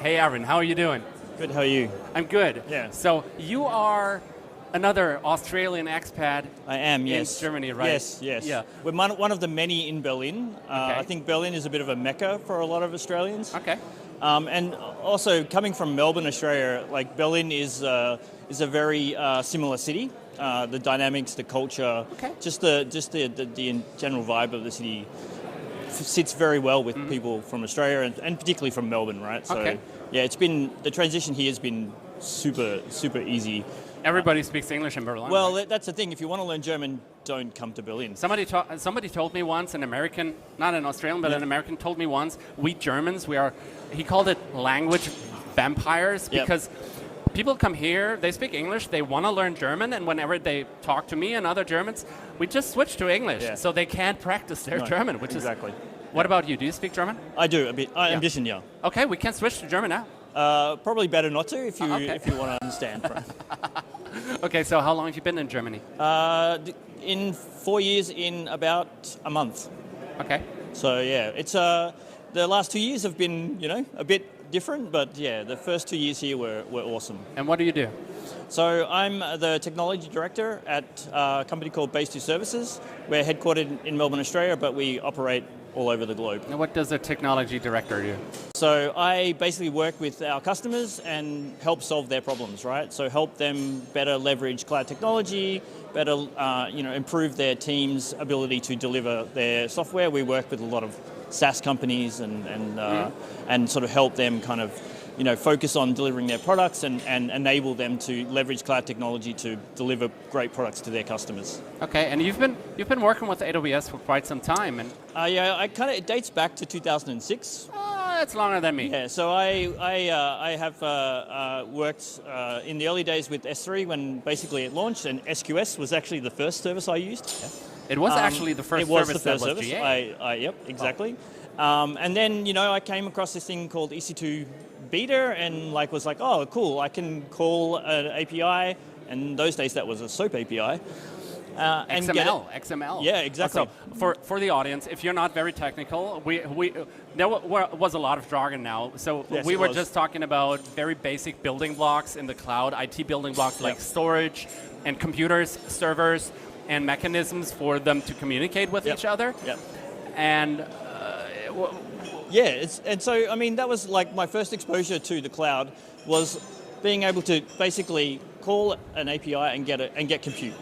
Hey, Aaron, how are you doing? Good, how are you? I'm good. Yeah. So you are another Australian expat. I am, yes. In Germany, right? Yes. Yeah. We're one of the many in Berlin. Okay. I think Berlin is a bit of a mecca for a lot of Australians. Okay. And also coming from Melbourne, Australia, like Berlin is a very similar city. The dynamics, the culture, Okay. just the general vibe of the city sits very well with people from Australia and particularly from Melbourne, right? So Okay. yeah, the transition here has been super easy. Everybody speaks English in Berlin. Well, right? that's the thing. If you want to learn German, don't come to Berlin. Somebody told me once, an American, not an Australian, but an American told me once, we Germans, he called it language vampires, because people come here, they speak English, they want to learn German, and whenever they talk to me and other Germans, we just switch to English, so they can't practice their German, which exactly. is... What about you? Do you speak German? I do, a bit. I'm bisschen, yeah. Okay, we can switch to German now. Probably better not to if you want to understand. Okay, so how long have you been in Germany? In 4 years, in about a month. Okay. So yeah, it's the last 2 years have been a bit different, but yeah, the first 2 years here were awesome. And what do you do? So I'm the technology director at a company called Base 2 Services. We're headquartered in Melbourne, Australia, but we operate all over the globe. And what does a technology director do? So I basically work with our customers and help solve their problems, right? So help them better leverage cloud technology, better improve their team's ability to deliver their software. We work with a lot of SaaS companies and sort of help them kind of focus on delivering their products and enable them to leverage cloud technology to deliver great products to their customers. Okay, and you've been working with AWS for quite some time, and it dates back to 2006. It's longer than me. Yeah, so I have worked in the early days with S3 when basically it launched, and SQS was actually the first service I used. It was actually the first service that was GA. Yep, exactly. And then I came across this thing called EC2 Beta and was like, oh, cool, I can call an API, and those days that was a SOAP API. And XML. Yeah, exactly. So for the audience, if you're not very technical, there was a lot of jargon now. So we were just talking about very basic building blocks in the cloud, IT building blocks like storage and computers, servers, and mechanisms for them to communicate with each other. Yep. And and so I mean that was like my first exposure to the cloud was being able to basically call an API and get compute.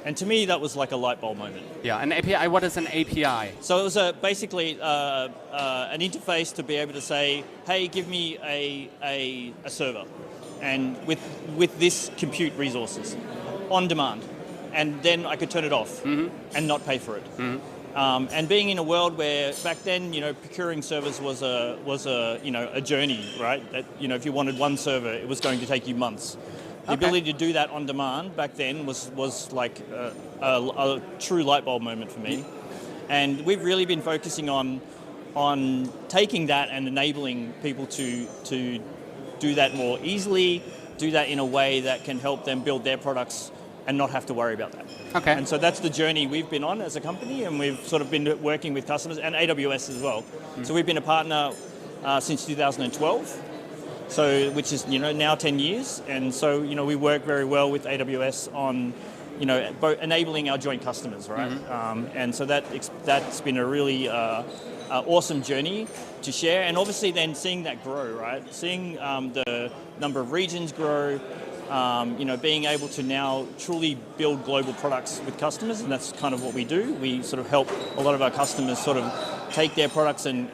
And to me, that was like a light bulb moment. Yeah, an API, what is an API? So it was basically an interface to be able to say, hey, give me a server, and with this compute resources, on demand. And then I could turn it off and not pay for it. And being in a world where back then, procuring servers was a journey, right? That if you wanted one server, it was going to take you months. The ability to do that on demand back then was like a true light bulb moment for me. And we've really been focusing on taking that and enabling people to do that more easily, do that in a way that can help them build their products and not have to worry about that. Okay. And so that's the journey we've been on as a company, and we've sort of been working with customers and AWS as well. So we've been a partner since 2012. So, which is now 10 years, and so we work very well with AWS on both enabling our joint customers, right? And so that's been a really awesome journey to share, and obviously then seeing that grow, right? Seeing the number of regions grow, being able to now truly build global products with customers, and that's kind of what we do. We sort of help a lot of our customers sort of take their products and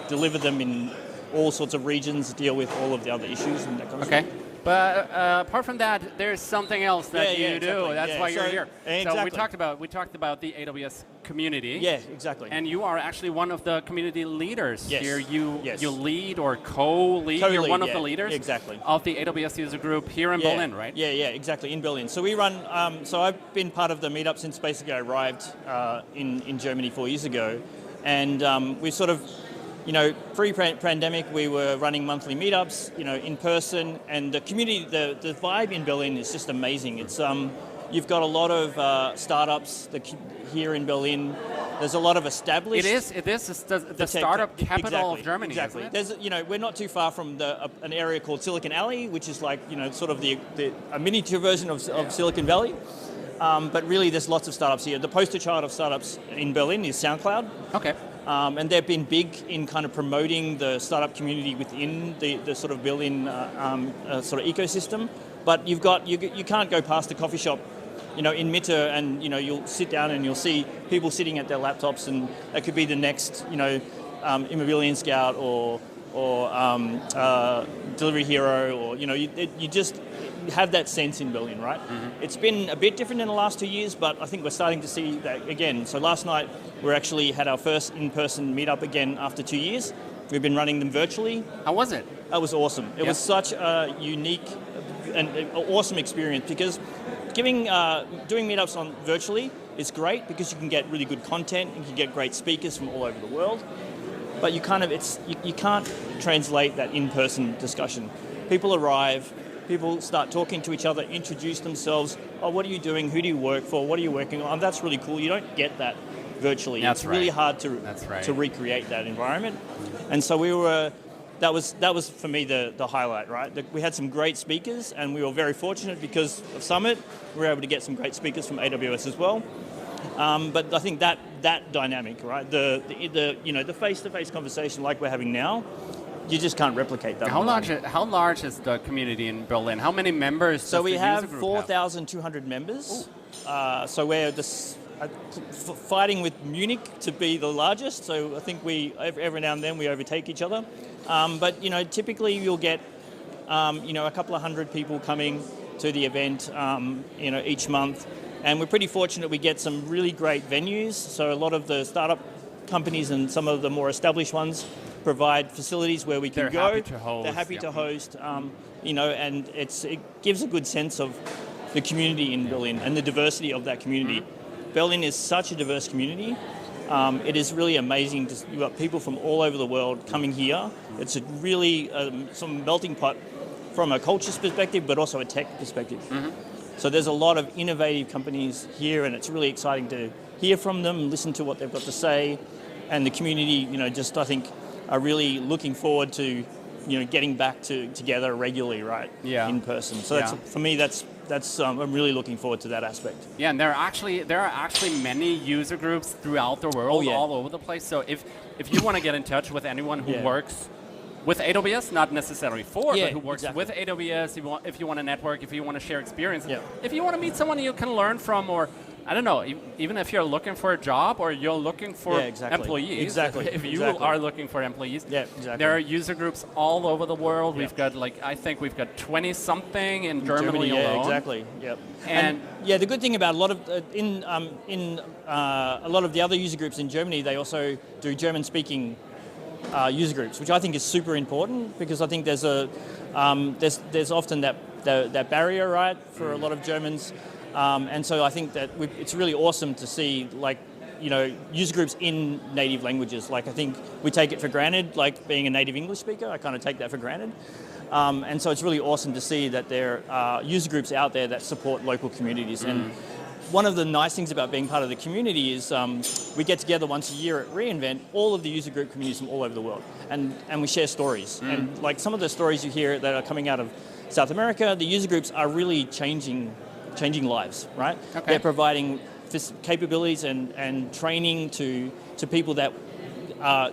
deliver them in all sorts of regions, deal with all of the other issues and that kind of stuff. But apart from that, there's something else that you do. Exactly. That's why you're here. Exactly. So we talked about the AWS community. Yeah, exactly. And you are actually one of the community leaders here. You lead or co-lead. You're one of the leaders of the AWS user group here in Berlin, right? Yeah, exactly, in Berlin. So we run. So I've been part of the meetup since basically I arrived in Germany 4 years ago, and we sort of. Pre-pandemic, we were running monthly meetups, in person, and the community, the vibe in Berlin is just amazing. It's You've got a lot of startups here in Berlin. There's a lot of established. It is the startup capital of Germany. Exactly. Isn't it? There's, we're not too far from an area called Silicon Alley, which is like, sort of a miniature version of Silicon Valley. But really, there's lots of startups here. The poster child of startups in Berlin is SoundCloud. Okay. And they've been big in kind of promoting the startup community within the sort of Berlin sort of ecosystem. But you can't go past a coffee shop, in Mitte, and you'll sit down and you'll see people sitting at their laptops, and that could be the next Immobilien Scout or Delivery Hero, or you just have that sense in Berlin, right? Mm-hmm. It's been a bit different in the last 2 years, but I think we're starting to see that again. So last night we actually had our first in-person meetup again after 2 years. We've been running them virtually. How was it? That was awesome. It was such a unique and awesome experience, because doing meetups on virtually is great because you can get really good content and you can get great speakers from all over the world. But you can't translate that in-person discussion. People arrive, people start talking to each other, introduce themselves. Oh, what are you doing? Who do you work for? What are you working on? Oh, that's really cool. You don't get that virtually. It's really hard to recreate that environment. And so that was for me the highlight, right? We had some great speakers, and we were very fortunate because of Summit. We were able to get some great speakers from AWS as well. But I think that dynamic, right? The face-to-face conversation like we're having now, you just can't replicate that. How large is the community in Berlin? How many members? So we have 4,200 members. So we're fighting with Munich to be the largest. So I think every now and then we overtake each other. But typically you'll get a couple of hundred people coming to the event each month. And we're pretty fortunate we get some really great venues. So a lot of the startup companies and some of the more established ones provide facilities where we can go. They're happy to host. And it gives a good sense of the community in Berlin and the diversity of that community. Mm-hmm. Berlin is such a diverse community. It is really amazing. You've got people from all over the world coming here. It's a really some melting pot from a culture perspective, but also a tech perspective. Mm-hmm. So there's a lot of innovative companies here, and it's really exciting to hear from them, listen to what they've got to say, and the community, I think, are really looking forward to, getting back together regularly, right? Yeah. In person. So for me, that's I'm really looking forward to that aspect. Yeah, and there are actually many user groups throughout the world, all over the place. So if you want to get in touch with anyone who works with AWS, not necessarily but who works with AWS, if you want to network, if you want to share experience, if you want to meet someone you can learn from, or I don't know, even if you're looking for a job or you're looking for employees, if you are looking for employees, there are user groups all over the world. We've got I think we've got 20-something in Germany alone. Yeah, exactly. Yep. And the good thing about a lot of a lot of the other user groups in Germany, they also do German-speaking user groups, which I think is super important, because I think there's often that barrier, right, for a lot of Germans. And so I think that it's really awesome to see, user groups in native languages. I think we take it for granted, being a native English speaker, I kind of take that for granted. And so it's really awesome to see that there are user groups out there that support local communities. And one of the nice things about being part of the community is we get together once a year at reInvent, all of the user group communities from all over the world, and we share stories. And some of the stories you hear that are coming out of South America, the user groups are really changing lives, right? Okay. They're providing capabilities and training to people that are,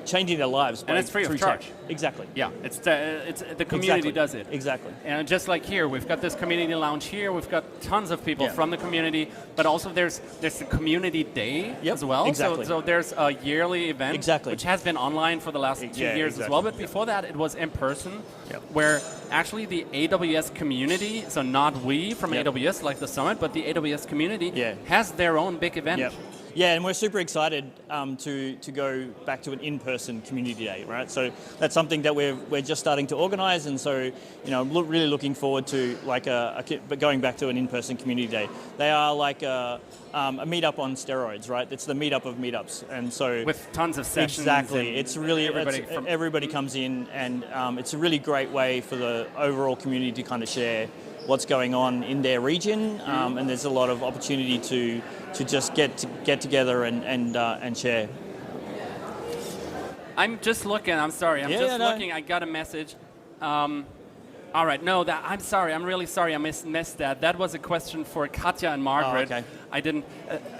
changing their lives. And it's free of charge. Exactly. Yeah, it's the community does it. Exactly. And just like here, we've got this community lounge here. We've got tons of people from the community, but also there's a community day as well. Exactly. So there's a yearly event, which has been online for the last 2 years as well. But before that, it was in person, where actually the AWS community, so not we from AWS like the Summit, but the AWS community has their own big event. Yeah, and we're super excited to go back to an in-person community day, right? So that's something that we're just starting to organize, and so I'm really looking forward to going back to an in-person community day. They are like a meetup on steroids, right? It's the meetup of meetups, and so with tons of sessions. Exactly, it's really everybody comes in, and it's a really great way for the overall community to kind of share what's going on in their region, and there's a lot of opportunity to just get together and share. I'm just looking. I'm sorry. I'm looking. I got a message. All right. No, I'm sorry. I'm really sorry. I missed that. That was a question for Katja and Margaret. Oh, okay. I didn't.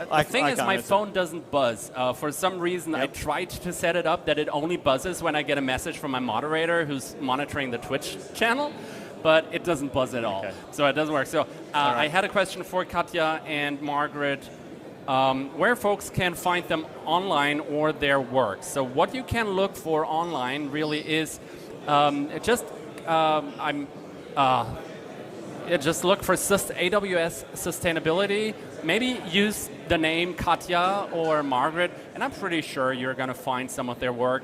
The thing is, my phone doesn't buzz. For some reason, I tried to set it up that it only buzzes when I get a message from my moderator who's monitoring the Twitch channel, but it doesn't buzz at all. Okay. So it doesn't work. So I had a question for Katja and Margaret. Where folks can find them online or their work. So what you can look for online really is just look for AWS sustainability. Maybe use the name Katja or Margaret, and I'm pretty sure you're going to find some of their work,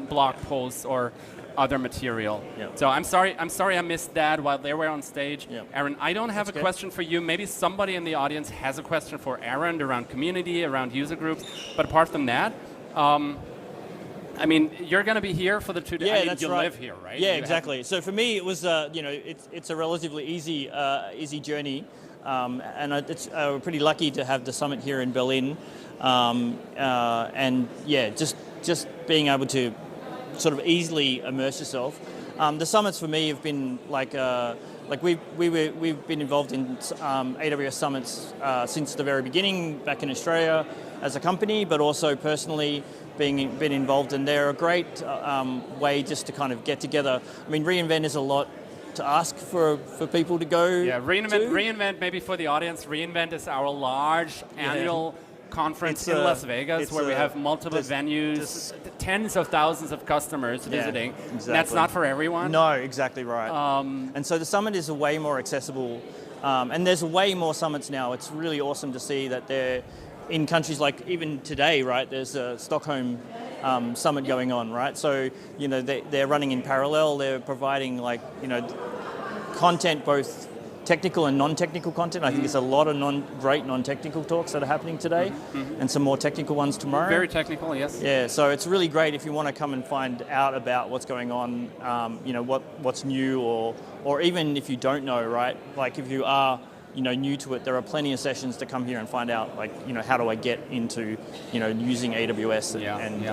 blog posts or other material. Yep. So I'm sorry I missed that while they were on stage. Yep. Aaron, I don't have a question for you. Maybe somebody in the audience has a question for Aaron around community, around user groups. But apart from that, I mean, you're going to be here for the 2 days. Yeah, that's you right. live here, right? Yeah, exactly. So for me, it was it's a relatively easy journey, and we're pretty lucky to have the summit here in Berlin, and yeah, just being able to sort of easily immerse yourself. The summits for me have been like we've been involved in AWS summits since the very beginning back in Australia as a company, but also personally been involved, and they're a great way just to kind of get together. I mean, reInvent is a lot to ask for people to go. Yeah, reInvent maybe for the audience. reInvent is our large annual conference in Las Vegas where we have multiple venues, tens of thousands of customers visiting. Exactly. That's not for everyone. No, exactly right. And so the summit is way more accessible, and there's way more summits now. It's really awesome to see that they're in countries like even today, right? There's a Stockholm summit going on, right? So they're running in parallel. They're providing content, both technical and non-technical content. I think there's a lot of great non-technical talks that are happening today, and some more technical ones tomorrow. Very technical, yes. Yeah, so it's really great if you want to come and find out about what's going on, what's new, or even if you don't know, right? Like if you are new to it, there are plenty of sessions to come here and find out, how do I get into, using AWS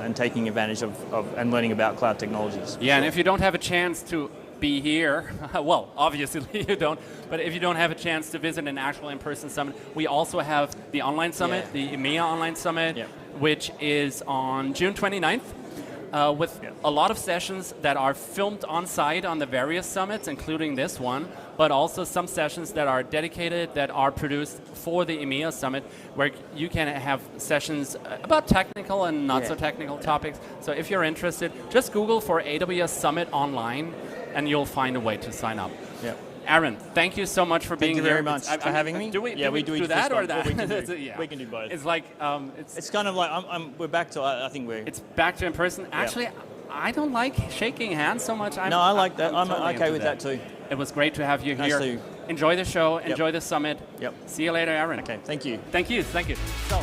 and taking advantage of and learning about cloud technologies. Yeah, and if you don't have a chance to be here, well, obviously you don't, but if you don't have a chance to visit an actual in-person summit, we also have the online summit, the EMEA Online Summit, which is on June 29th, with a lot of sessions that are filmed on site on the various summits, including this one, but also some sessions that are dedicated, that are produced for the EMEA Summit, where you can have sessions about technical and not so technical topics. So if you're interested, just Google for AWS Summit Online, and you'll find a way to sign up. Yeah. Aaron, thank you so much for being here. Thank you very much for having me. Do we do that or that? We can do both. It's like it's kind of like we're back to. I think it's back to in person. Actually, I don't like shaking hands so much. I like that. I'm totally okay with that too. It was great to have you Nice here. to. Enjoy the show. Enjoy the summit. Yep. See you later, Aaron. Okay. Thank you. Thank you. So.